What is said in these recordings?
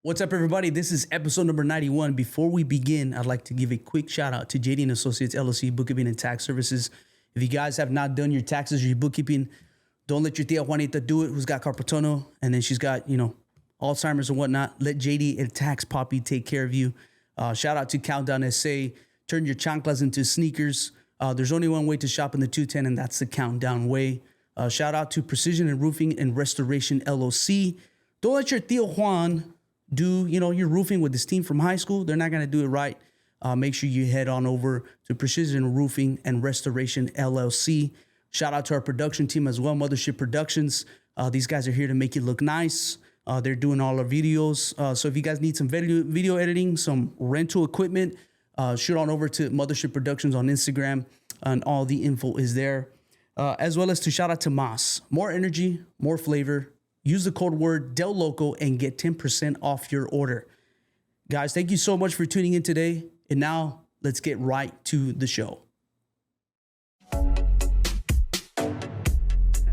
What's up, everybody? This is episode number 91. Before we begin, I'd like to give a quick shout out to JD & Associates LLC Bookkeeping and Tax Services. If you guys have not done your taxes or your bookkeeping, don't let your tia Juanita do it, who's got carpal and then she's got, Alzheimer's and whatnot. Let JD and Tax Poppy take care of you. Shout out to Countdown SA. Turn your chanclas into sneakers. There's only one way to shop in the 210, and that's the Countdown way. Shout out to Precision and Roofing and Restoration LLC. Don't let your Tio Juan do, your roofing with this team from high school. They're not going to do it right. Make sure you head on over to Precision Roofing and Restoration LLC. Shout out to our production team as well, Mothership Productions. These guys are here to make it look nice. They're doing all our videos. So if you guys need some video editing, some rental equipment, shoot on over to Mothership Productions on Instagram, and all the info is there. As well as to shout out to Mas. More energy, more flavor. Use the code word DeLoco and get 10% off your order. Guys, thank you so much for tuning in today. And now let's get right to the show.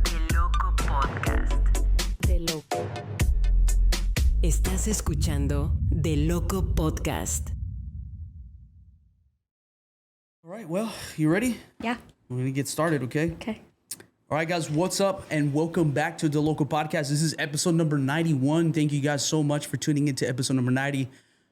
DeLoco Podcast. DeLoco. Estás escuchando DeLoco Podcast. All right, well, you ready? Yeah. We're going to get started, okay? Okay. All right, guys, what's up? And welcome back to DeLoco Podcast. This is episode number 91. Thank you guys so much for tuning into episode number 90.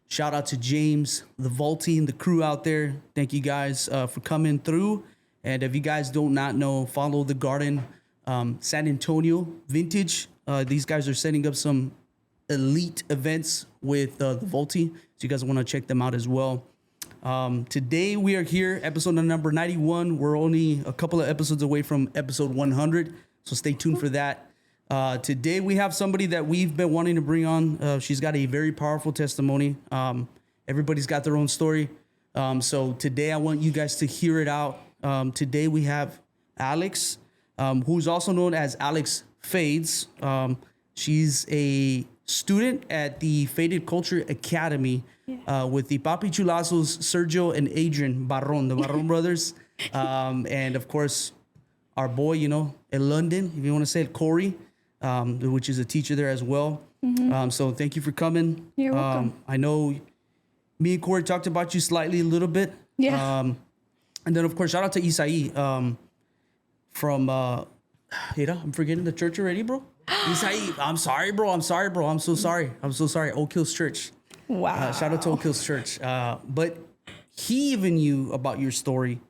Shout out to James, the Vaulty, and the crew out there. Thank you guys for coming through. And if you guys do not know, follow The Garden, San Antonio Vintage. These guys are setting up some elite events with the Vaulty. So you guys want to check them out as well. Today we are here, episode number 91. We're only a couple of episodes away from episode 100, so stay tuned for that. Today we have somebody that we've been wanting to bring on. She's got a very powerful testimony. Everybody's got their own story. So today I want you guys to hear it out. Today we have Alex, who's also known as Alex Fades. She's a student at the Faded Culture Academy with the Papi Chulazos, Sergio and Adrian Barron, the Barron brothers. And of course, our boy, in London, if you want to say it, Corey, which is a teacher there as well. Mm-hmm. So thank you for coming. You're welcome. I know me and Corey talked about you slightly a little bit. Yeah. And then, of course, shout out to Isai from, I'm forgetting the church already, bro. Isai, I'm sorry, bro. I'm so sorry. Oak Hills Church. Wow. Shout out to Oak Hills Church. But he even knew about your story,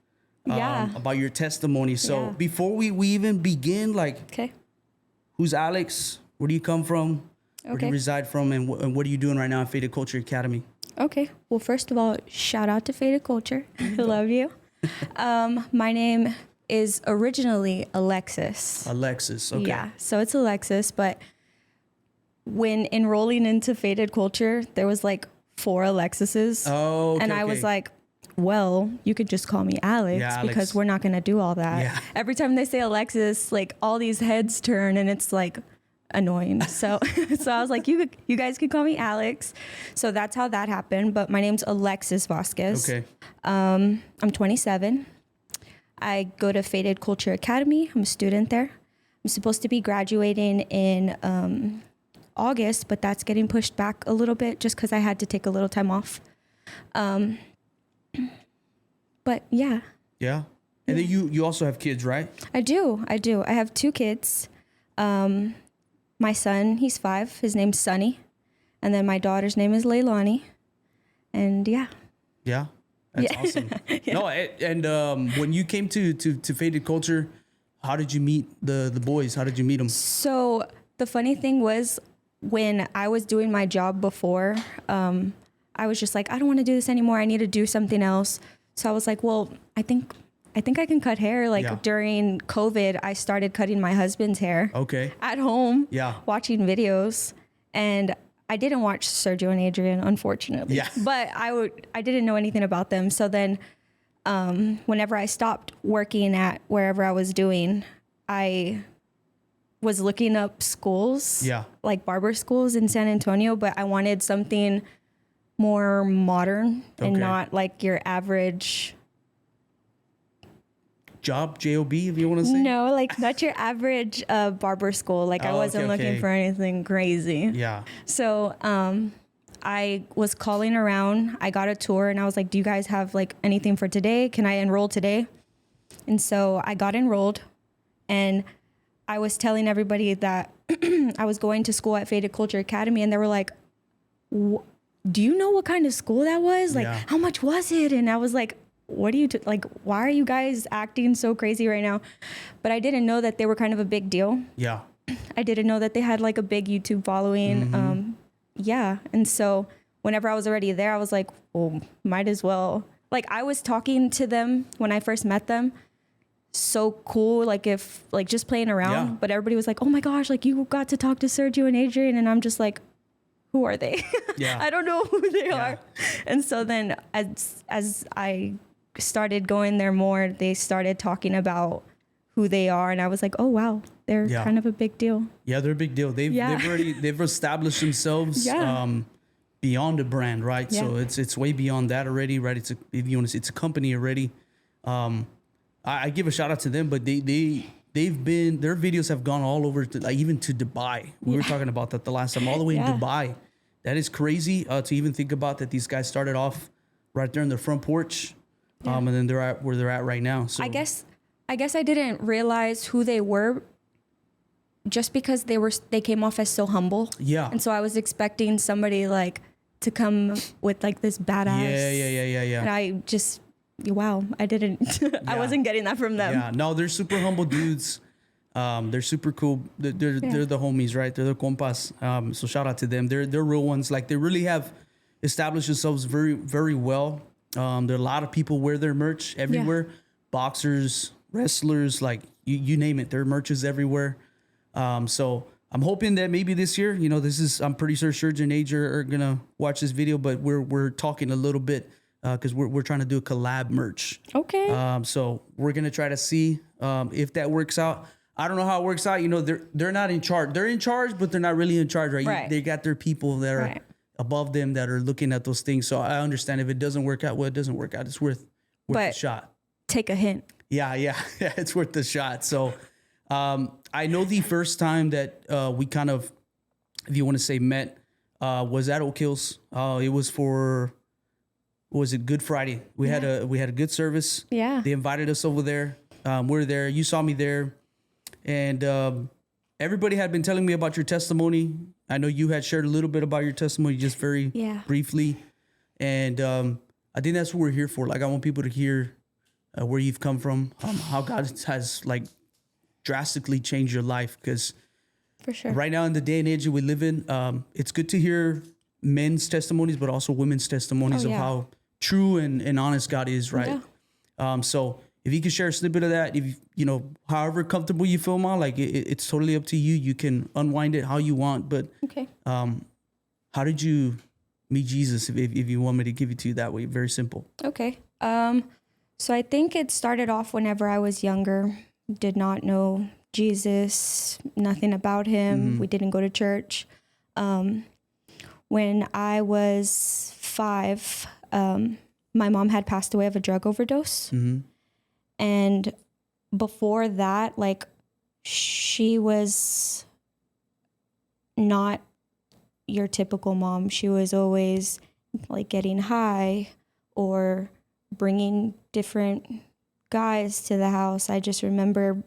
about your testimony. So before we even begin, okay. Who's Alex? Where do you come from? Where do you reside from? And what are you doing right now at Faded Culture Academy? Okay. Well, first of all, shout out to Faded Culture. I love you. My name is originally Alexis. Okay. Yeah, so it's Alexis, but when enrolling into Faded Culture, there was like 4 Alexises. Oh, okay, and I was like, well, you could just call me Alex, because we're not going to do all that. Yeah. Every time they say Alexis, like all these heads turn and it's like annoying. So I was like, you guys can call me Alex. So that's how that happened. But my name's Alex Vasquez. Okay. I'm 27. I go to Faded Culture Academy. I'm a student there. I'm supposed to be graduating in August, but that's getting pushed back a little bit just because I had to take a little time off. But yeah. Yeah. And then you also have kids, right? I do. I have 2 kids. My son, he's 5. His name's Sonny. And then my daughter's name is Leilani. And yeah. Yeah. That's awesome. Yeah. No, and when you came to Faded Culture, how did you meet the boys? How did you meet them? So the funny thing was, when I was doing my job before, I was just like, I don't want to do this anymore. I need to do something else. So I was like, well, I think I can cut hair. During COVID, I started cutting my husband's hair. Okay. At home. Yeah. Watching videos. And I didn't watch Sergio and Adrian, unfortunately. Yeah. But I didn't know anything about them. So then whenever I stopped working at wherever I was doing, I was looking up schools, like barber schools in San Antonio, but I wanted something more modern and not like your average job, J-O-B, if you want to say? No, like not your average barber school. Like I wasn't looking for anything crazy. Yeah. So I was calling around. I got a tour and I was like, do you guys have like anything for today? Can I enroll today? And so I got enrolled, and I was telling everybody that I was going to school at Faded Culture Academy, and they were like, do you know what kind of school that was? Like, how much was it? And I was like, what do you, like, why are you guys acting so crazy right now? But I didn't know that they were kind of a big deal. Yeah. I didn't know that they had like a big YouTube following. Yeah. And so whenever I was already there, I was like, well, might as well. Like, I was talking to them when I first met them. So cool, like if like just playing around, but everybody was like, oh my gosh, like you got to talk to Sergio and Adrian, and I'm just like, who are they? I don't know who they are. And so then as I started going there more, they started talking about who they are, and I was like, oh wow, they're kind of a big deal. Yeah, they're a big deal. They've established themselves beyond the brand, right? So it's way beyond that already, right? It's a company already. I give a shout out to them, but their videos have gone all over to, like, even to Dubai. We were talking about that the last time, all the way in Dubai. That is crazy to even think about, that these guys started off right there in their front porch, and then they're at where they're at right now. So I guess I didn't realize who they were just because they came off as so humble. Yeah. And so I was expecting somebody like to come with like this badass. Yeah. And I just, wow, I didn't, I wasn't getting that from them. Yeah, no, they're super humble dudes. They're super cool. They're the homies, right? They're the compas. So shout out to them. They're real ones. Like, they really have established themselves very, very well. There are a lot of people wear their merch everywhere. Boxers, wrestlers, like you name it. Their merch is everywhere. So I'm hoping that maybe this year, I'm pretty sure Serge and Age are gonna watch this video, but we're talking a little bit because we're trying to do a collab merch. Okay. So we're gonna try to see if that works out. I don't know how it works out. They're not in charge. They're in charge, but they're not really in charge, right? They got their people that are above them that are looking at those things. So I understand if it doesn't work out, well, it doesn't work out. It's worth the shot. Take a hint. Yeah, it's worth the shot. So I know the first time that we kind of, if you want to say met, was at Oak Hills. It was for, was it Good Friday? We had a good service. Yeah. They invited us over there. We're there. You saw me there. And everybody had been telling me about your testimony. I know you had shared a little bit about your testimony, just very briefly. And I think that's what we're here for. Like, I want people to hear where you've come from, how God has like drastically changed your life. Because for sure, right now in the day and age that we live in, it's good to hear men's testimonies, but also women's testimonies of how true and honest God is, right? Yeah. So if you could share a snippet of that, if however comfortable you feel, Ma, like it's totally up to you. You can unwind it how you want, but how did you meet Jesus? If you want me to give it to you that way, very simple. Okay. So I think it started off whenever I was younger. Did not know Jesus, nothing about him. Mm-hmm. We didn't go to church. When I was 5, my mom had passed away of a drug overdose. Mm-hmm. And before that, like, she was not your typical mom. She was always like getting high or bringing different guys to the house. I just remember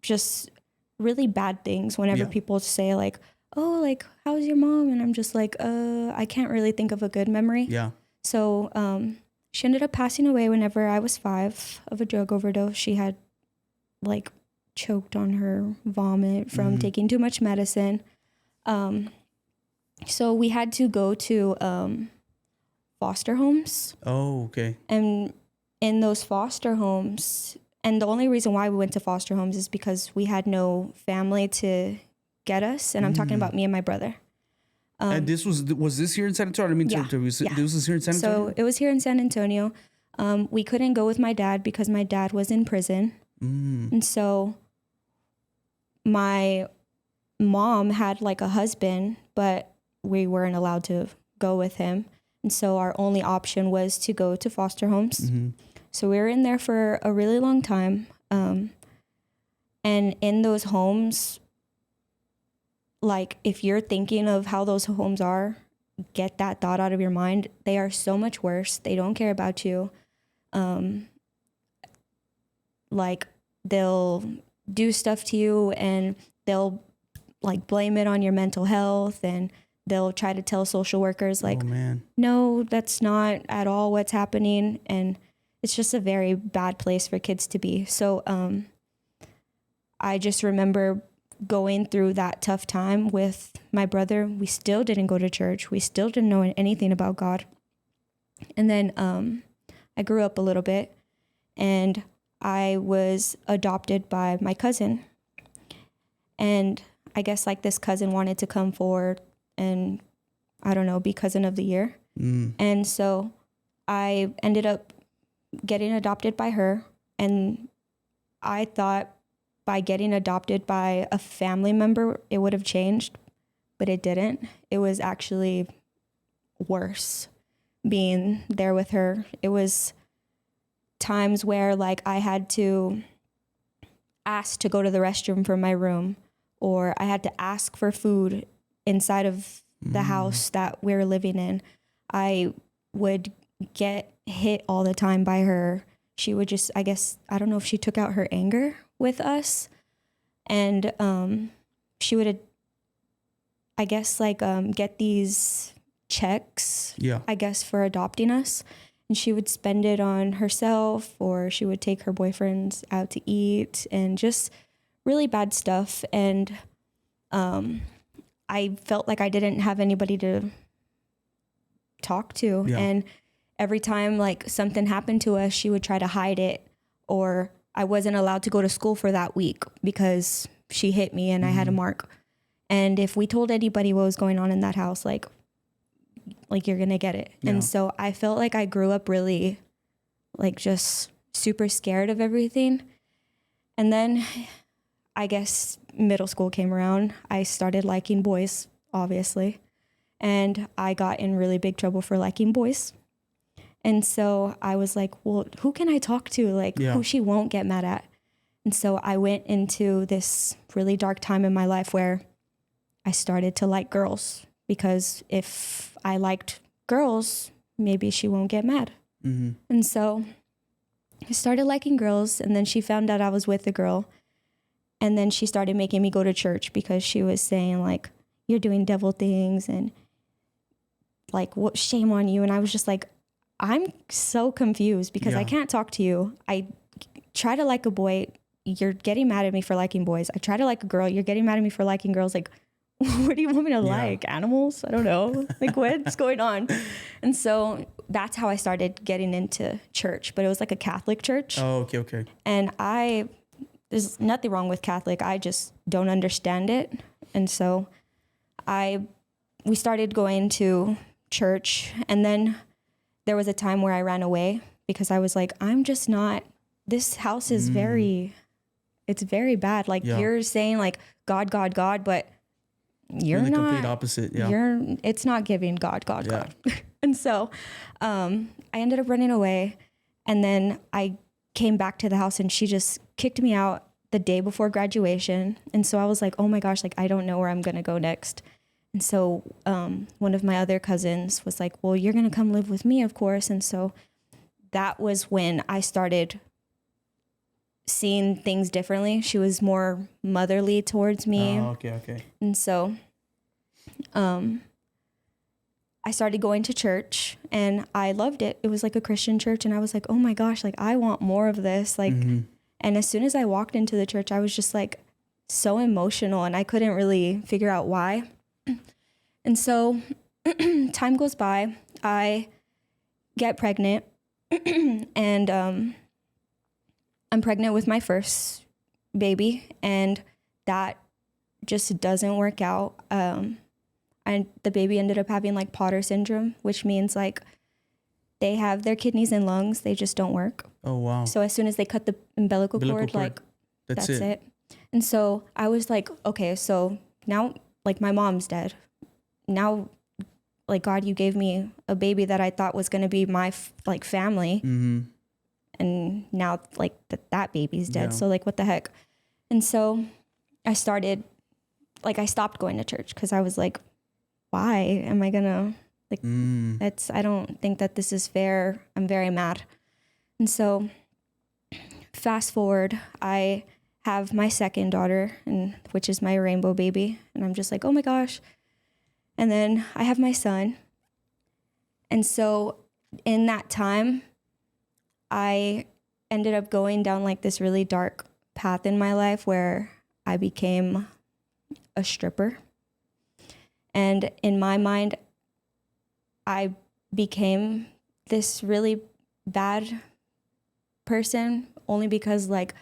just really bad things whenever people say like, oh, like, how's your mom? And I'm just like, I can't really think of a good memory. Yeah. So, she ended up passing away whenever I was 5 of a drug overdose. She had like choked on her vomit from taking too much medicine. So we had to go to foster homes. Oh, okay. And in those foster homes, and the only reason why we went to foster homes is because we had no family to get us. And I'm talking about me and my brother. And this was this here in San Antonio? I mean, this was here in San Antonio? So it was here in San Antonio. We couldn't go with my dad because my dad was in prison. And so my mom had like a husband, but we weren't allowed to go with him. And so our only option was to go to foster homes. Mm-hmm. So we were in there for a really long time. And in those homes, like, if you're thinking of how those homes are, get that thought out of your mind. They are so much worse. They don't care about you. Like they'll do stuff to you and they'll like blame it on your mental health, and they'll try to tell social workers like, oh, man. no, that's not at all what's happening. And it's just a very bad place for kids to be. So I just remember going through that tough time with my brother. We still didn't go to church. We still didn't know anything about God. And then I grew up a little bit, and I was adopted by my cousin. And I guess like this cousin wanted to come forward and, I don't know, be cousin of the year. And so I ended up getting adopted by her. And I thought by getting adopted by a family member, it would have changed, but it didn't. It was actually worse being there with her. It was times where like I had to ask to go to the restroom from my room, or I had to ask for food inside of the house that we were living in. I would get hit all the time by her. She would just, I guess, I don't know if she took out her anger with us. And she would, I guess, like get these checks, I guess, for adopting us. And she would spend it on herself, or she would take her boyfriends out to eat, and just really bad stuff. And I felt like I didn't have anybody to talk to. And every time like something happened to us, she would try to hide it, or I wasn't allowed to go to school for that week because she hit me and I had a mark. And if we told anybody what was going on in that house, like you're going to get it. And so I felt like I grew up really like just super scared of everything. And then I guess middle school came around. I started liking boys, obviously. And I got in really big trouble for liking boys. And so I was like, well, who can I talk to? Like who she won't get mad at. And so I went into this really dark time in my life where I started to like girls, because if I liked girls, maybe she won't get mad. And so I started liking girls, and then she found out I was with a girl. And then she started making me go to church because she was saying like, you're doing devil things and like, what, shame on you. And I was just like, I'm so confused because I can't talk to you. I try to like a boy. You're getting mad at me for liking boys. I try to like a girl. You're getting mad at me for liking girls. Like, what do you want me to like? Animals? I don't know. Like, what's going on? And so that's how I started getting into church, but it was like a Catholic church. Oh, okay. And there's nothing wrong with Catholic. I just don't understand it. And so we started going to church, and then there was a time where I ran away because I was like, I'm just not, this house is it's very bad. Like you're saying like God, but you're the not, complete opposite. It's not giving God. And so I ended up running away, and then I came back to the house, and she just kicked me out the day before graduation. And so I was like, oh my gosh, like I don't know where I'm going to go next. And so one of my other cousins was like, well, you're going to come live with me, of course. And so that was when I started seeing things differently. She was more motherly towards me. Oh, okay. And so I started going to church, and I loved it. It was like a Christian church, and I was like, oh my gosh, like I want more of this. Like, and as soon as I walked into the church, I was just like so emotional, and I couldn't really figure out why. And so time goes by, I get pregnant, and I'm pregnant with my first baby, and that just doesn't work out. And the baby ended up having like Potter syndrome, which means like they have their kidneys and lungs, they just don't work. Oh, wow. So as soon as they cut the umbilical cord, like that's it. And so I was like, okay, so now like my mom's dead. Now, like, God, you gave me a baby that I thought was going to be my like family. And now like that baby's dead. So like, what the heck? And so I stopped going to church because I was like, why am I going to Like I don't think that this is fair. I'm very mad. And so fast forward, I have my second daughter, and which is my rainbow baby. And I'm just like, oh my gosh. And then I have my son. And so in that time, I ended up going down like this really dark path in my life where I became a stripper. And in my mind, I became this really bad person only because like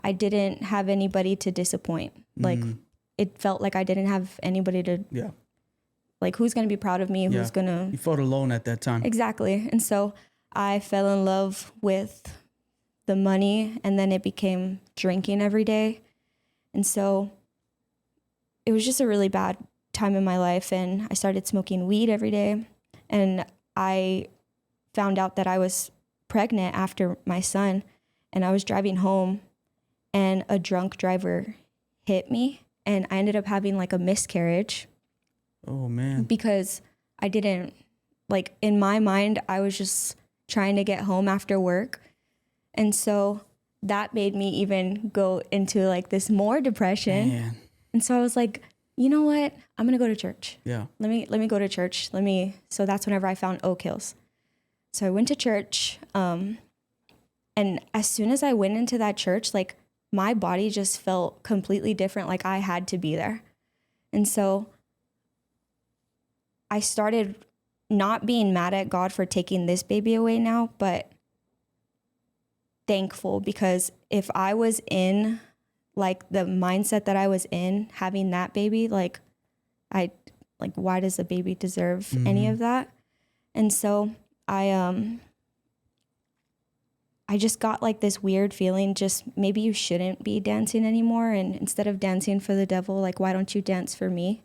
I didn't have anybody to disappoint. Like it felt like I didn't have anybody to like who's going to be proud of me, who's going to... You felt alone at that time. Exactly. And so I fell in love with the money, and then it became drinking every day. And so it was just a really bad time in my life, and I started smoking weed every day. And I found out that I was pregnant after my son, and I was driving home, and a drunk driver hit me, and I ended up having like a miscarriage. Oh, man. Because I didn't, like, in my mind, I was just trying to get home after work. And so that made me even go into like this more depression. Man. And so I was like, you know what? I'm going to go to church. Yeah. Let me go to church. So that's whenever I found Oak Hills. So I went to church. And as soon as I went into that church, like my body just felt completely different. Like I had to be there. And so I started not being mad at God for taking this baby away now, but thankful, because if I was in like the mindset that I was in having that baby, like why does a baby deserve any of that? And so I just got like this weird feeling, just maybe you shouldn't be dancing anymore. And instead of dancing for the devil, like, why don't you dance for me?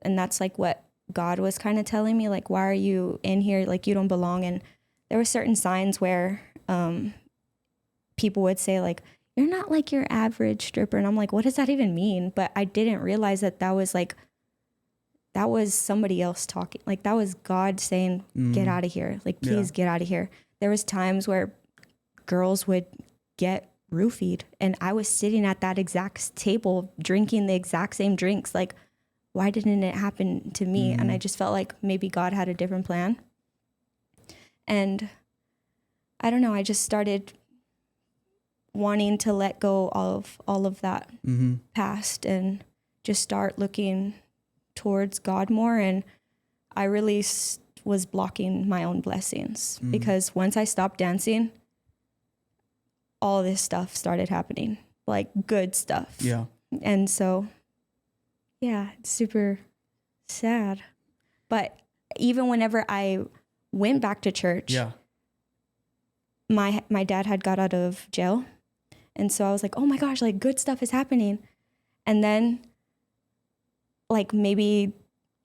And that's like what God was kind of telling me, like, why are you in here? Like, you don't belong. And there were certain signs where people would say, like, you're not like your average stripper. And I'm like, what does that even mean? But I didn't realize that was somebody else talking. Like, that was God saying, get out of here. Like, please get out of here. There was times where girls would get roofied, and I was sitting at that exact table drinking the exact same drinks. Like, why didn't it happen to me? And I just felt like maybe God had a different plan. And I don't know, I just started wanting to let go of all of that past and just start looking towards God more. And I really was blocking my own blessings because once I stopped dancing, all this stuff started happening, like good stuff. Yeah. And so, yeah, it's super sad. But even whenever I went back to church, my dad had got out of jail. And so I was like, oh my gosh, like good stuff is happening. And then like maybe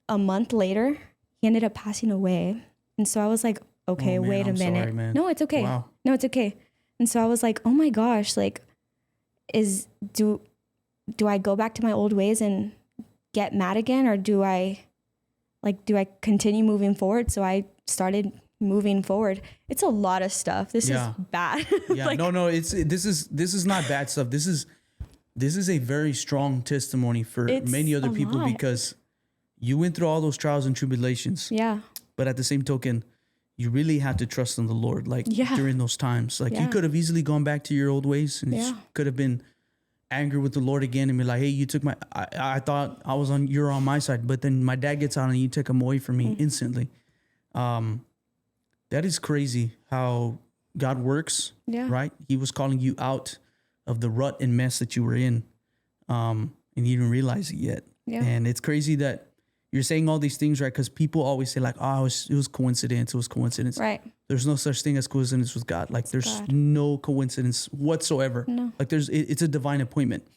a month later, he ended up passing away. And so I was like, okay, wait a minute. Sorry, man. No, it's okay. Wow. No, it's okay. And so I was like, oh my gosh, like do I go back to my old ways and get mad again, or do I continue moving forward? So I started moving forward. It's a lot of stuff. This is bad. Yeah, like, no, this is not bad stuff. This is a very strong testimony for many other people because you went through all those trials and tribulations. Yeah. But at the same token, you really had to trust in the Lord, like during those times. Like you could have easily gone back to your old ways and you could have been angry with the Lord again and be like, hey, you took I thought you're on my side, but then my dad gets out and you took him away from me instantly. That is crazy how God works, right? He was calling you out of the rut and mess that you were in, and you didn't realize it yet. Yeah. And it's crazy that you're saying all these things, right? Because people always say like, oh, it was coincidence. It was coincidence. Right. There's no such thing as coincidence with God. Like there's no coincidence whatsoever. No. Like it's a divine appointment.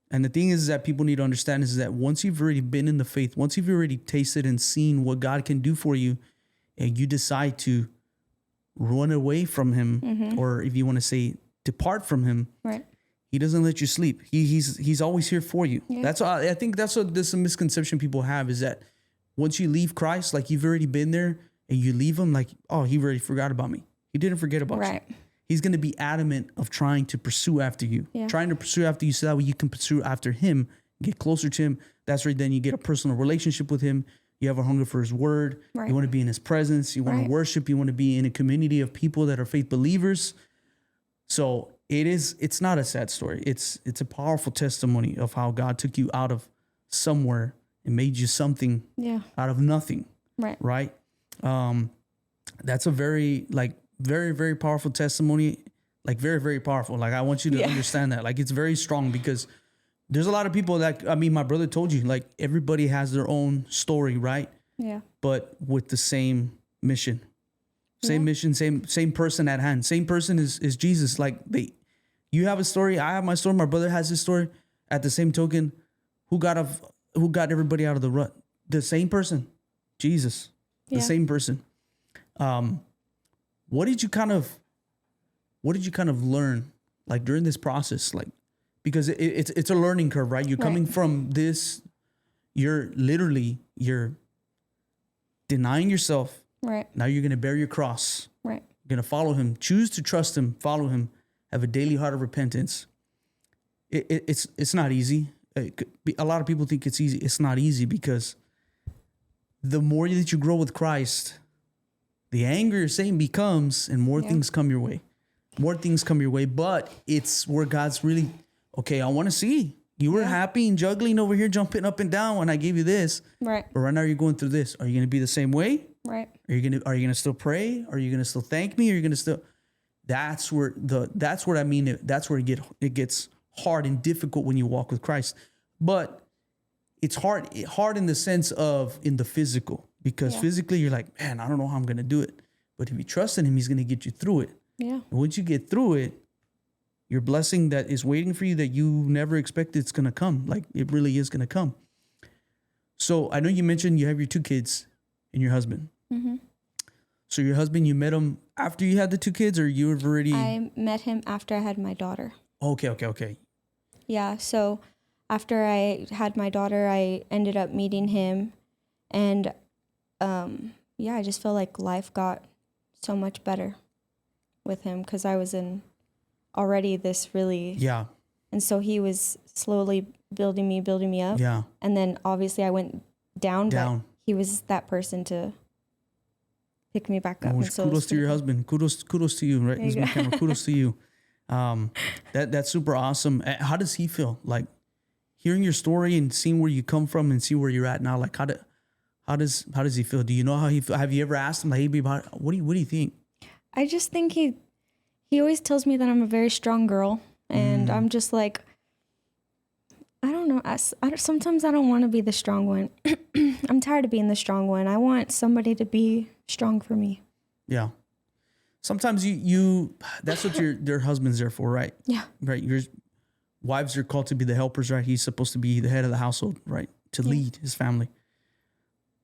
And the thing is that people need to understand is that once you've already been in the faith, once you've already tasted and seen what God can do for you, and you decide to run away from him, or if you want to say depart from him, right? He doesn't let you sleep. He's always here for you. Yeah. I think that's what this misconception people have is that once you leave Christ, like you've already been there and you leave him like, oh, he already forgot about me. He didn't forget about you. He's going to be adamant of trying to pursue after you, trying to pursue after you so that way you can pursue after him, get closer to him. That's right. Then you get a personal relationship with him. You have a hunger for his word. Right. You want to be in his presence. You want to worship. You want to be in a community of people that are faith believers. So it's not a sad story. It's a powerful testimony of how God took you out of somewhere and made you something out of nothing. Right. That's a very, very powerful testimony. Like very, very powerful. Like I want you to understand that. Like it's very strong because there's a lot of people that, I mean, my brother told you, like everybody has their own story, right? Yeah. But with the same mission. Same mission, same person at hand. Same person is Jesus. Like you have a story, I have my story, my brother has his story. At the same token, who got everybody out of the rut? The same person, Jesus. The same person. What did you kind of learn like during this process? Like, because it's a learning curve, right? You're coming from this, you're denying yourself. Right. Now you're going to bear your cross. Right. You're going to follow him, choose to trust him, follow him, have a daily heart of repentance. It's not easy. A lot of people think it's easy. It's not easy because the more that you grow with Christ, the angrier Satan becomes and more things come your way. More things come your way, but it's where God's really, okay, I want to see. You were happy and juggling over here, jumping up and down when I gave you this. Right. But right now you're going through this. Are you going to be the same way? Right. Are you gonna still pray? Are you gonna still thank me? Are you gonna still? That's where I mean. That's where it gets hard and difficult when you walk with Christ. But it's hard in the sense of in the physical, because physically you're like, man, I don't know how I'm gonna do it. But if you trust in him, he's gonna get you through it. Yeah. And once you get through it, your blessing that is waiting for you that you never expected it's gonna come. Like it really is gonna come. So I know you mentioned you have your 2 kids and your husband. Mm-hmm. So your husband, you met him after you had the 2 kids, or you have already? I met him after I had my daughter. Okay. Yeah. So after I had my daughter, I ended up meeting him, and I just feel like life got so much better with him because I was in already this really and so he was slowly building me up. Yeah. And then obviously I went down. But he was that person to pick me back up. So kudos to your husband. Kudos to you, right? He's my camera. Kudos to you. That's super awesome. How does he feel? Like hearing your story and seeing where you come from and see where you're at now. Like how does he feel? Do you know how he feel? Have you ever asked him, like, hey, babe, what do you think? I just think he always tells me that I'm a very strong girl, and I'm just like, I don't know. Sometimes I don't want to be the strong one. I'm tired of being the strong one. I want somebody to be strong for me. Yeah. Sometimes you that's what your husband's there for, right? Yeah. Right. Your wives are called to be the helpers, right? He's supposed to be the head of the household, right? To lead his family.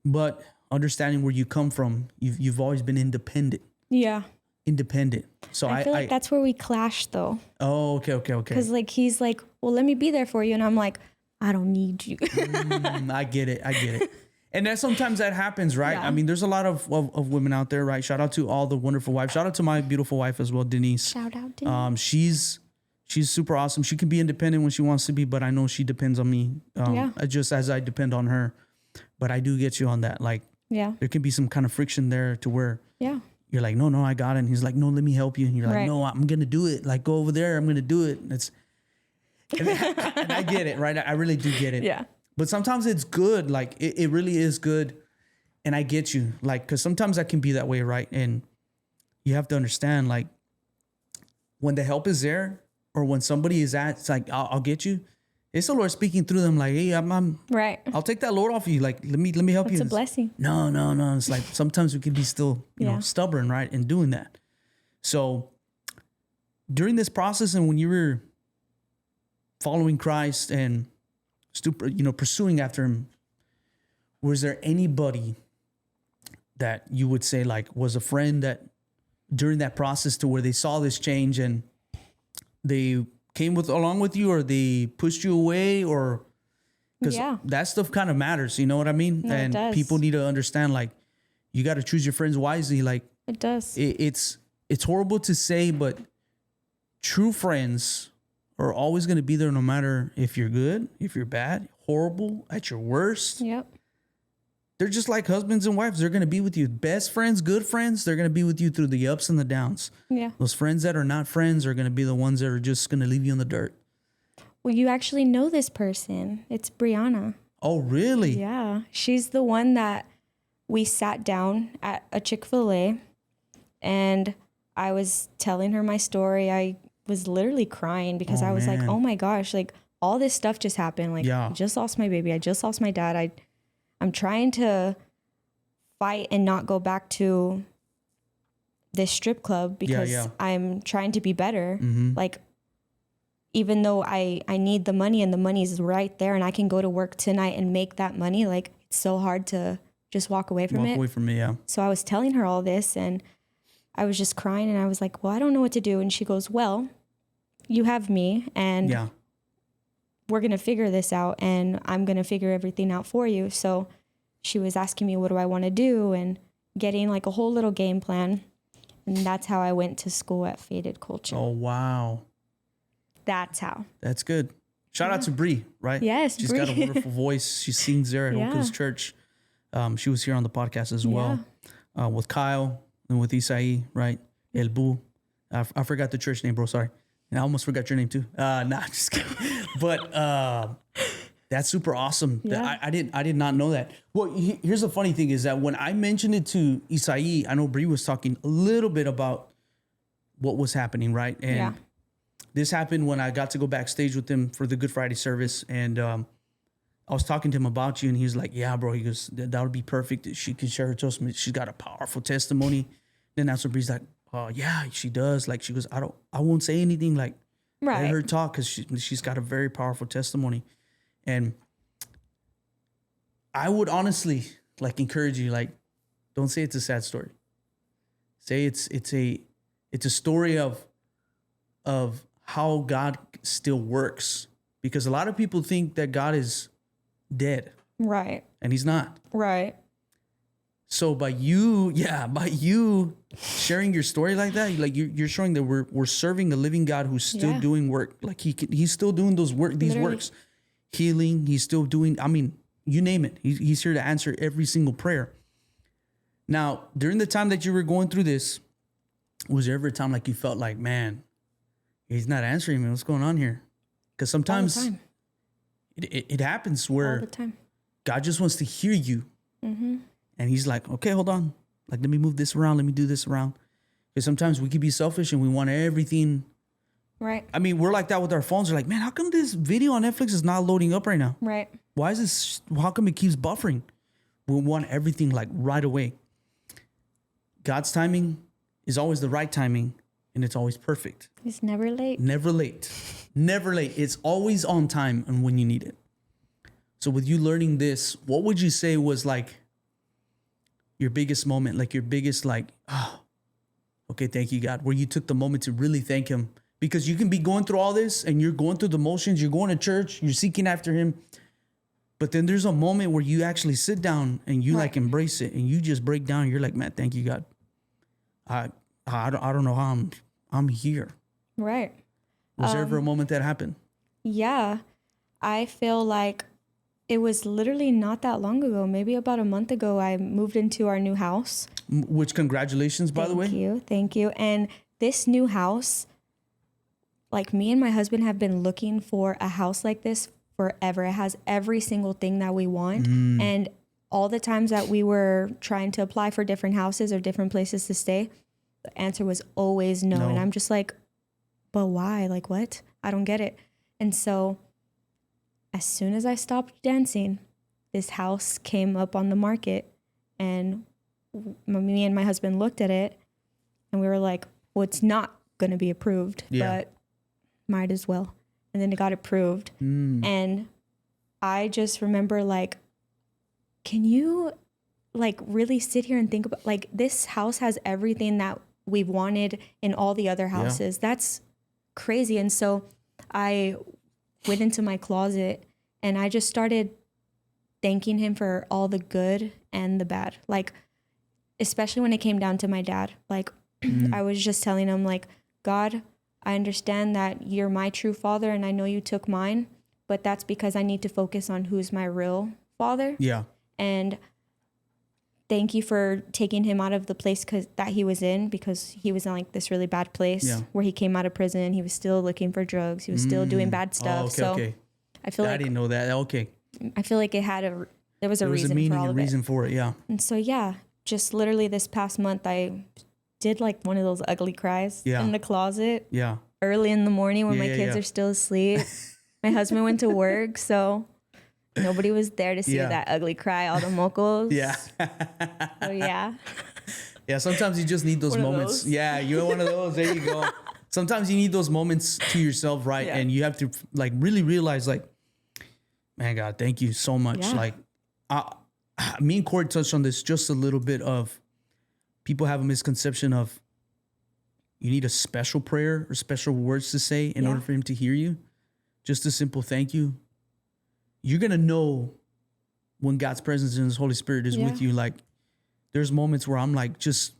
But understanding where you come from, you've always been independent. Yeah. Independent. So I feel like that's where we clash though. Oh, okay. Because like he's like, well, let me be there for you. And I'm like, I don't need you. I get it. And then sometimes that happens, right? Yeah. I mean, there's a lot of women out there, right? Shout out to all the wonderful wives. Shout out to my beautiful wife as well, Denisse. Shout out, Denisse. She's super awesome. She can be independent when she wants to be, but I know she depends on me. Just as I depend on her. But I do get you on that. Like, there can be some kind of friction there to where you're like, no, I got it. And he's like, no, let me help you. And you're like, no, I'm going to do it. Like, go over there. I'm going to do it. And I get it, right? I really do get it. Yeah. But sometimes it's good. Like, it really is good. And I get you. Like, because sometimes that can be that way, right? And you have to understand, like, when the help is there or when somebody is it's like, I'll get you. It's the Lord speaking through them like, hey, I'm right. I'll take that load off of you. Like, let me help you. It's a blessing. No. It's like sometimes we can be still, you know, stubborn, right? In doing that. So during this process and when you were following Christ and pursuing after him, was there anybody that you would say like was a friend that during that process to where they saw this change and they came along with you, or they pushed you away, or because that stuff kind of matters, you know what I mean? No, and people need to understand, like, you got to choose your friends wisely. Like It does. it's horrible to say, but true friends are always going to be there no matter if you're good, if you're bad, horrible, at your worst. Yep. They're just like husbands and wives. They're going to be with you. Best friends, good friends, they're going to be with you through the ups and the downs. Yeah. Those friends that are not friends are going to be the ones that are just going to leave you in the dirt. Well, you actually know this person. It's Brianna. Oh, really? Yeah. She's the one that we sat down at a Chick-fil-A and I was telling her my story. I was literally crying because I was like, oh my gosh, like all this stuff just happened. Like I just lost my baby. I just lost my dad. I'm trying to fight and not go back to this strip club because I'm trying to be better. Like, even though I need the money and the money's right there and I can go to work tonight and make that money, like it's so hard to just walk away from it. Walk away from it, yeah. So I was telling her all this and I was just crying and I was like, well, I don't know what to do. And she goes, well, you have me and we're going to figure this out and I'm going to figure everything out for you. So she was asking me, what do I want to do? And getting like a whole little game plan. And that's how I went to school at Faded Culture. Oh, wow. That's how. That's good. Shout out to Bree, right? Yes, She's Bree. got a wonderful voice. She sings there at Oak Hills Church. She was here on the podcast as well with Kyle and with Isai, right? El Boo. I forgot the church name, bro. Sorry. And I almost forgot your name too. Nah, just kidding. But that's super awesome. Yeah. I did not know that. Well, here's the funny thing is that when I mentioned it to Isai, I know Bree was talking a little bit about what was happening, right? And this happened when I got to go backstage with him for the Good Friday service. And I was talking to him about you and he was like, yeah, bro. He goes, that would be perfect. She can share her testimony. She's got a powerful testimony. Then that's when Bree's like, oh yeah, she does. Like she goes, I won't say anything. Like let her talk because she's got a very powerful testimony. And I would honestly like encourage you, like, don't say it's a sad story. Say it's a story of how God still works, because a lot of people think that God is dead. Right. And he's not. Right. So by you sharing your story like that, like you're showing that we're serving a living God who's still doing work. Like he's still doing these works, healing. He's still doing, I mean, you name it. He's here to answer every single prayer. Now, during the time that you were going through this, was there ever a time like you felt like, man, he's not answering me? What's going on here? Because sometimes it happens where all the time. God just wants to hear you. Mm-hmm. And he's like, okay, hold on. Like, let me move this around. Let me do this around. Because sometimes we could be selfish and we want everything. Right. I mean, we're like that with our phones. We're like, man, how come this video on Netflix is not loading up right now? Right. Why is this? How come it keeps buffering? We want everything like right away. God's timing is always the right timing, and it's always perfect. He's never late. Never late. Never late. It's always on time and when you need it. So with you learning this, what would you say was like your biggest moment, like your biggest like, oh, okay, thank you, God, where you took the moment to really thank him? Because you can be going through all this and you're going through the motions, you're going to church, you're seeking after him. But then there's a moment where you actually sit down and you like embrace it and you just break down. You're like, man, thank you, God. I don't know how I'm here. Right. Was there ever a moment that happened? Yeah. I feel like it was literally not that long ago. Maybe about a month ago, I moved into our new house. Which congratulations, by the way. Thank you. And this new house, like me and my husband have been looking for a house like this forever. It has every single thing that we want. And all the times that we were trying to apply for different houses or different places to stay, the answer was always no. And I'm just like, but why? Like, what? I don't get it. And so as soon as I stopped dancing, this house came up on the market and me and my husband looked at it and we were like, well, it's not going to be approved, but might as well. And then it got approved. And I just remember like, can you like really sit here and think about like this house has everything that we've wanted in all the other houses. That's crazy. And so I went into my closet and I just started thanking him for all the good and the bad. Like especially when it came down to my dad. Like, I was just telling him, like, God, I understand that you're my true father and I know you took mine, but that's because I need to focus on who's my real father. Yeah. And thank you for taking him out of the place that he was in, because he was in like this really bad place where he came out of prison. He was still looking for drugs. He was still doing bad stuff. I feel like I didn't know that. Okay. I feel like there was a reason meaning, for all a of reason it. for it. Yeah. And so, just literally this past month, I did like one of those ugly cries in the closet. Yeah. Early in the morning when my kids are still asleep. My husband went to work, so nobody was there to see that ugly cry, all the mocos. Yeah. So Yeah, sometimes you just need those moments. Yeah, you're one of those. There you go. Sometimes you need those moments to yourself, right? Yeah. And you have to like really realize, like, man, God, thank you so much. Yeah. Like, me and Corey touched on this just a little bit of people have a misconception of you need a special prayer or special words to say in order for him to hear you. Just a simple thank you. You're going to know when God's presence and his Holy Spirit is with you. Like, there's moments where I'm like just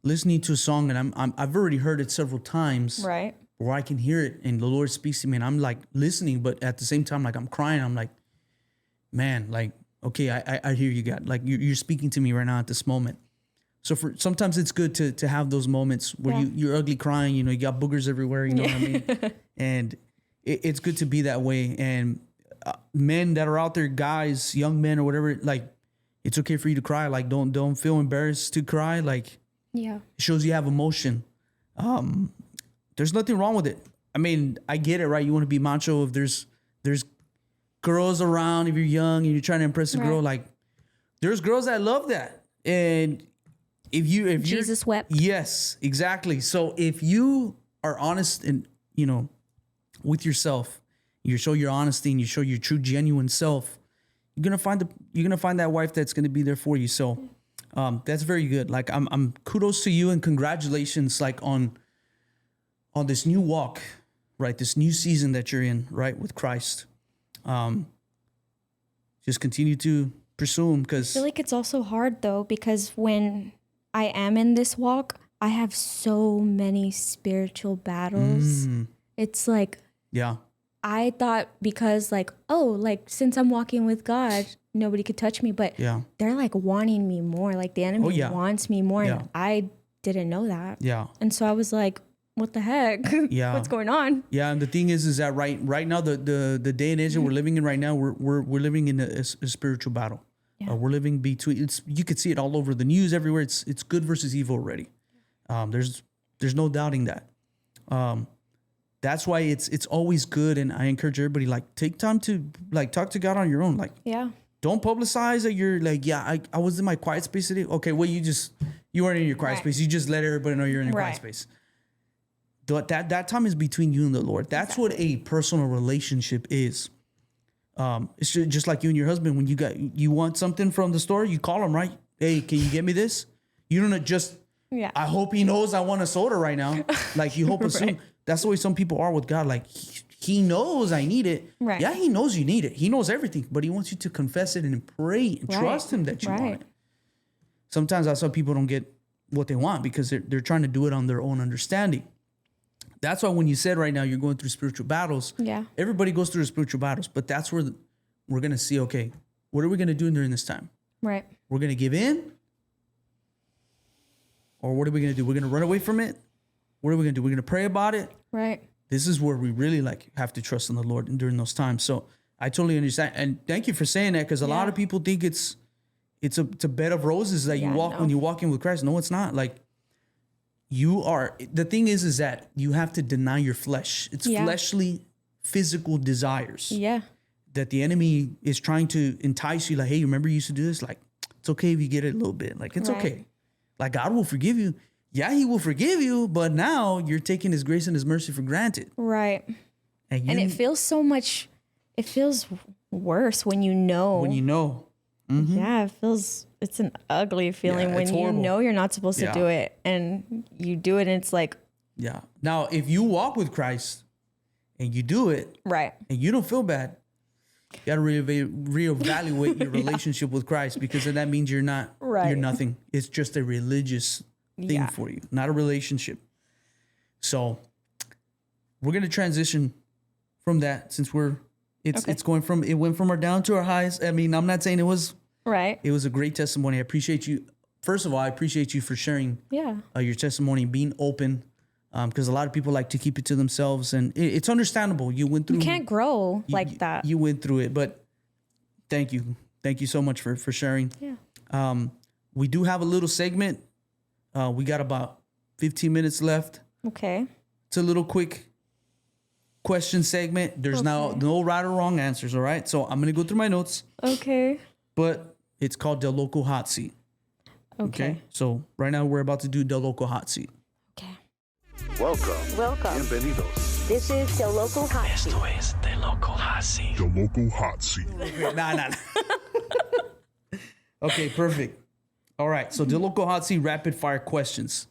listening to a song and I've already heard it several times. Right. Where I can hear it and the Lord speaks to me and I'm like listening, but at the same time, like I'm crying. I'm like, man, like, okay, I hear you, God. Like you're speaking to me right now at this moment. So sometimes it's good to have those moments where you're ugly crying, you got boogers everywhere, you know what I mean? And it's good to be that way. And men that are out there, guys, young men or whatever, like it's okay for you to cry. Like don't feel embarrassed to cry. Like it shows you have emotion. There's nothing wrong with it. I mean, I get it, right? You want to be macho if there's girls around, if you're young and you're trying to impress a girl, like there's girls that love that. And if Jesus wept. Yes, exactly. So if you are honest and, with yourself, you show your honesty and you show your true, genuine self, you're going to find that wife that's going to be there for you. So, that's very good. Like I'm kudos to you and congratulations, like on this new walk, right? This new season that you're in, right? With Christ. Just continue to pursue him, because I feel like it's also hard though, because when I am in this walk, I have so many spiritual battles. It's like, I thought because like, since I'm walking with God, nobody could touch me, but they're like wanting me more. Like the enemy wants me more. And I didn't know that. Yeah. And so I was like, what the heck? Yeah. What's going on? Yeah. And the thing is that right now, the day and age that we're living in right now, we're living in a spiritual battle. Yeah. We're living between, you could see it all over the news everywhere. It's good versus evil already. There's no doubting that. That's why it's always good. And I encourage everybody, like, take time to like talk to God on your own. Like, don't publicize that you're like, I was in my quiet space today. Okay. Well, you weren't in your quiet space. You just let everybody know you're in your quiet space. That time is between you and the Lord. That's what a personal relationship is. It's just like you and your husband. When you want something from the store, you call him, right? Hey, can you get me this? You don't just, I hope he knows I want a soda right now. Like you hope assume. That's the way some people are with God. Like he knows I need it. Right. Yeah, he knows you need it. He knows everything, but he wants you to confess it and pray and trust him that you want it. Sometimes that's why people don't get what they want, because they're trying to do it on their own understanding. That's why when you said right now you're going through spiritual battles, everybody goes through spiritual battles, but that's where we're going to see, okay, what are we going to do during this time? Right. We're going to give in, or what are we going to do? We're going to run away from it. What are we going to do? We're going to pray about it. Right. This is where we really have to trust in the Lord during those times. So I totally understand. And thank you for saying that, because a lot of people think it's a bed of roses that you walk when you walk in with Christ. No, it's not. Like, the thing is that you have to deny your flesh. It's fleshly, physical desires. Yeah. That the enemy is trying to entice you. Like, hey, remember you used to do this? Like, it's okay if you get it a little bit. Like, it's okay. Like, God will forgive you. Yeah, he will forgive you, but now you're taking his grace and his mercy for granted. Right. And it feels worse when you know. When you know. Mm-hmm. Yeah, it's an ugly feeling when you know you're not supposed to do it and you do it and it's like. Yeah. Now, if you walk with Christ and you do it. Right. And you don't feel bad, You got to reevaluate your relationship with Christ, because then that means you're Right. nothing. It's just a religious thing for you, not a relationship. So we're going to transition from that, since it went from our down to our highs. I mean, I'm not saying it was a great testimony. I appreciate you. First of all, I appreciate you for sharing your testimony, being open, because a lot of people like to keep it to themselves, and it's understandable. You went through. You can't grow like that. You went through it, but thank you so much for sharing. Yeah. We do have a little segment. We got about 15 minutes left. Okay. It's a little quick question segment. There's now no right or wrong answers. All right, so I'm gonna go through my notes. Okay. But it's called DeLoco Hot Seat. Okay. So right now we're about to do DeLoco Hot Seat. Okay. Welcome. Bienvenidos. This is DeLoco Hot Seat. Esto es DeLoco Hot Seat. DeLoco Hot Seat. Nah. Okay, perfect. All right, so DeLoco Hot Seat rapid fire questions.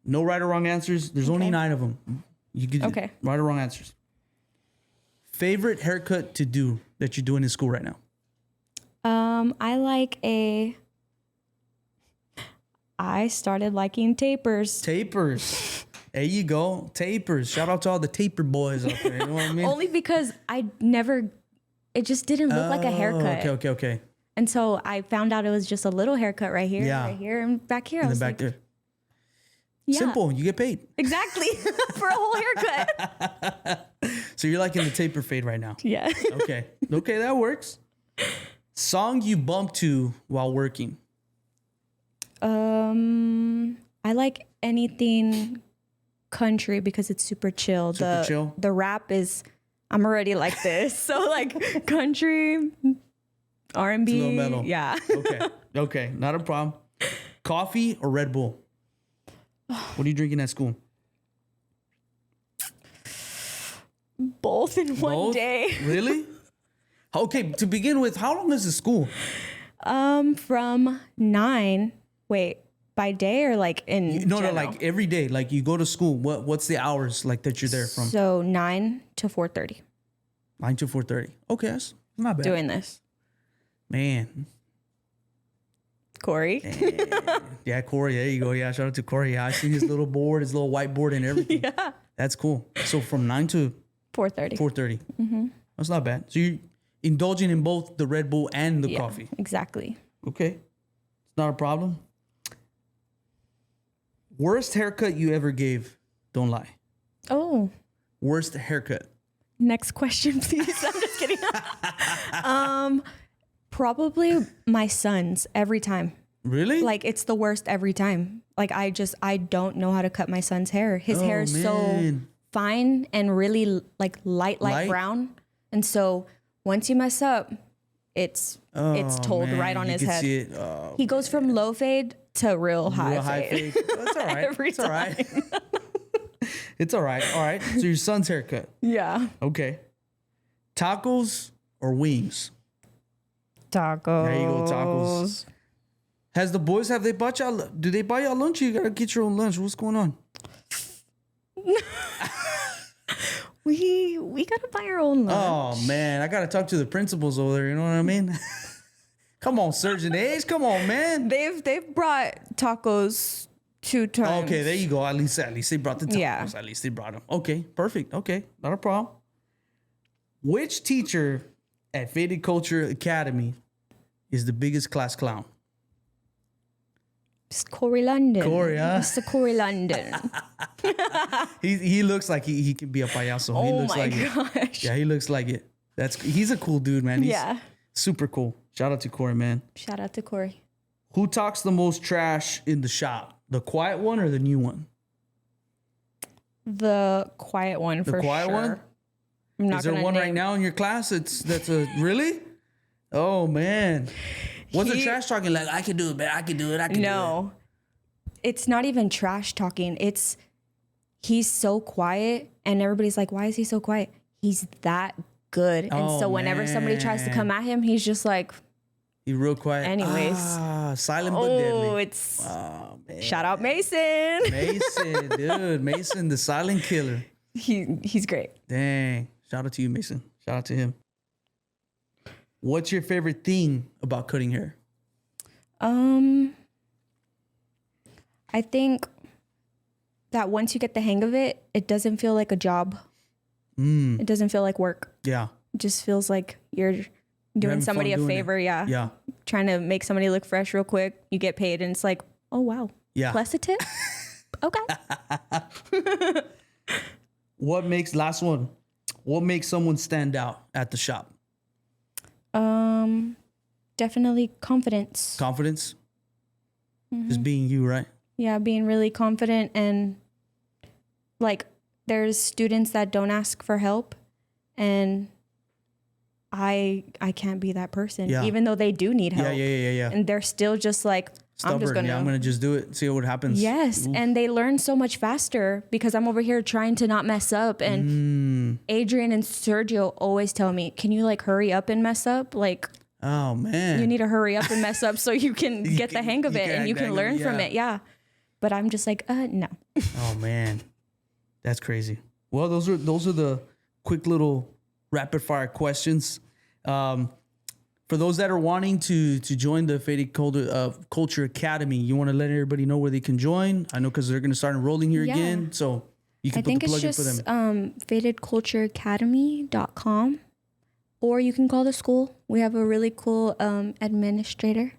No right or wrong answers. There's only 9 of them. You can right or wrong answers. Favorite haircut to do that you're doing in school right now? I started liking tapers. Tapers. There you go. Tapers. Shout out to all the taper boys out there. You know what I mean? Only because it just didn't look like a haircut. Okay. And so I found out it was just a little haircut right here, right here, and back here. In the back there. Yeah. Simple. You get paid. Exactly. For a whole haircut. So you're liking the taper fade right now. Yeah. Okay, that works. Song you bump to while working? I like anything country because it's super chill. Chill? The rap is, I'm already like this. So like country, R&B. It's a little metal. Yeah. Okay, not a problem. Coffee or Red Bull? What are you drinking at school? Both in one day. Really? Okay, to begin with, how long is the school? From 9. Wait, by day or like in No, general? like every day. Like you go to school. What's the hours like that you're there from? So 9 to 4:30. 9 to 4:30. Okay, that's not bad. Doing this. Man. Corey. Yeah, Corey. There you go. Yeah, shout out to Corey. Yeah, I see his little board, his little whiteboard and everything. Yeah. That's cool. So from 9 to 4:30. 4:30. Mm-hmm. That's not bad. So you're indulging in both the Red Bull and the coffee. Exactly. Okay. It's not a problem. Worst haircut you ever gave? Don't lie. Oh. Worst haircut. Next question, please. I'm just kidding. Probably my son's every time. Really? Like it's the worst every time. Like I don't know how to cut my son's hair. His hair is so fine and really like light brown. And so once you mess up, it's told right on his head. See it. Oh, he goes from low fade to real high fade. That's all right. Every it's all right. It's all right. All right. So your son's haircut. Yeah. Okay. Tacos or wings? Tacos. There you go, tacos. Have they bought y'all? Do they buy y'all lunch? Or you gotta get your own lunch. What's going on? We gotta buy our own lunch. Oh man, I gotta talk to the principals over there. You know what I mean? Come on, Surgeon Age. Come on, man. They've brought tacos 2 times. Okay, there you go. At least they brought the tacos. Yeah. At least they brought them. Okay, perfect. Okay, not a problem. Which teacher at Faded Culture Academy is the biggest class clown? It's Corey London. Corey, huh? Mr. Corey London. He looks like he can be a payaso. He looks like gosh. it. Yeah, he looks like it. He's a cool dude, man. He's super cool. Shout out to Corey, man. Shout out to Corey. Who talks the most trash in the shop? The quiet one or the new one? The quiet one for sure. The quiet one? I'm not Is there one right now in your class that's a really? Oh man. What's the trash talking like? I can do it, man. I can do it. No. It's not even trash talking. He's so quiet and everybody's like, why is he so quiet? He's that good. And so whenever somebody tries to come at him, he's just like, he's real quiet. Anyways. Silent but deadly. Man. Shout out Mason. Mason, dude. Mason, the silent killer. He's great. Dang. Shout out to you, Mason. Shout out to him. What's your favorite thing about cutting hair? I think that once you get the hang of it, it doesn't feel like a job. It doesn't feel like work. Yeah. It just feels like you're doing somebody a favor. Yeah. Yeah. Trying to make somebody look fresh real quick. You get paid and it's like, oh, wow. Yeah. Plus a tip? Okay. What makes someone stand out at the shop? Definitely confidence. Confidence? Just being you, right? Yeah, being really confident, and like there's students that don't ask for help, and I can't be that person, even though they do need help. Yeah. And they're still just like, Stubborn. I'm gonna just do it, see what happens. Yes. Oof. And they learn so much faster because I'm over here trying to not mess up. And Adrian and Sergio always tell me, can you like hurry up and mess up? Like, oh man, you need to hurry up and mess up so you can get the hang of it and you can learn from it. Yeah. But I'm just like, no. Oh man, that's crazy. Well, those are the quick little rapid fire questions. For those that are wanting to join the Faded Culture Academy, you want to let everybody know where they can join? I know because they're going to start enrolling here again. So you can put the plug in for them. failed.Talking.com, or you can call the school. We have a really cool administrator.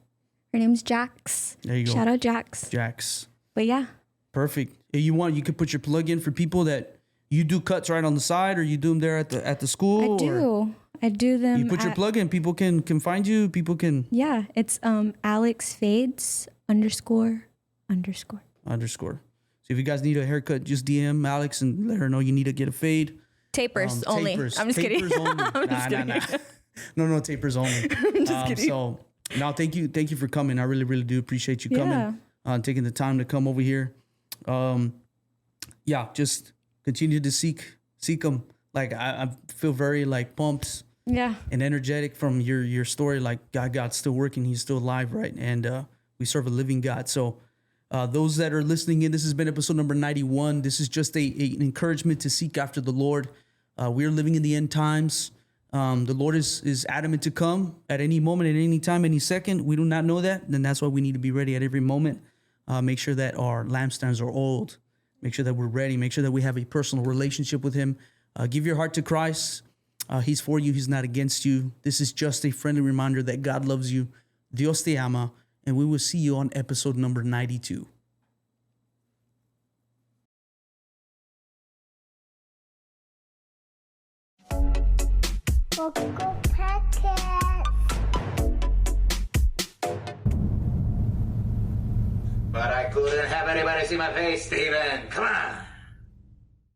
Her name's Jax. There you go. Shout out Jax. Jax. But yeah. Perfect. If you want, you could put your plug in for people that you do cuts right on the side, or you do them there at the school. I do them. You put your plug in. People can find you. People can. Yeah, it's Alex Fades __. So if you guys need a haircut, just DM Alex and let her know you need to get a fade. Tapers only. Tapers. I'm just tapers kidding. Only. Nah. No, tapers only. I'm just kidding. So now, thank you for coming. I really, really do appreciate you coming, taking the time to come over here. Just continue to seek them. Like I feel very like pumped. Yeah. And energetic from your story. Like God's still working. He's still alive, right? And we serve a living God. So those that are listening in, this has been episode number 91. This is just an encouragement to seek after the Lord. We are living in the end times. The Lord is adamant to come at any moment, at any time, any second. We do not know that. Then that's why we need to be ready at every moment. Make sure that our lampstands are oiled. Make sure that we're ready. Make sure that we have a personal relationship with him. Give your heart to Christ. He's for you. He's not against you. This is just a friendly reminder that God loves you. Dios Te Ama. And we will see you on episode number 92. But I couldn't have anybody see my face, Steven. Come on.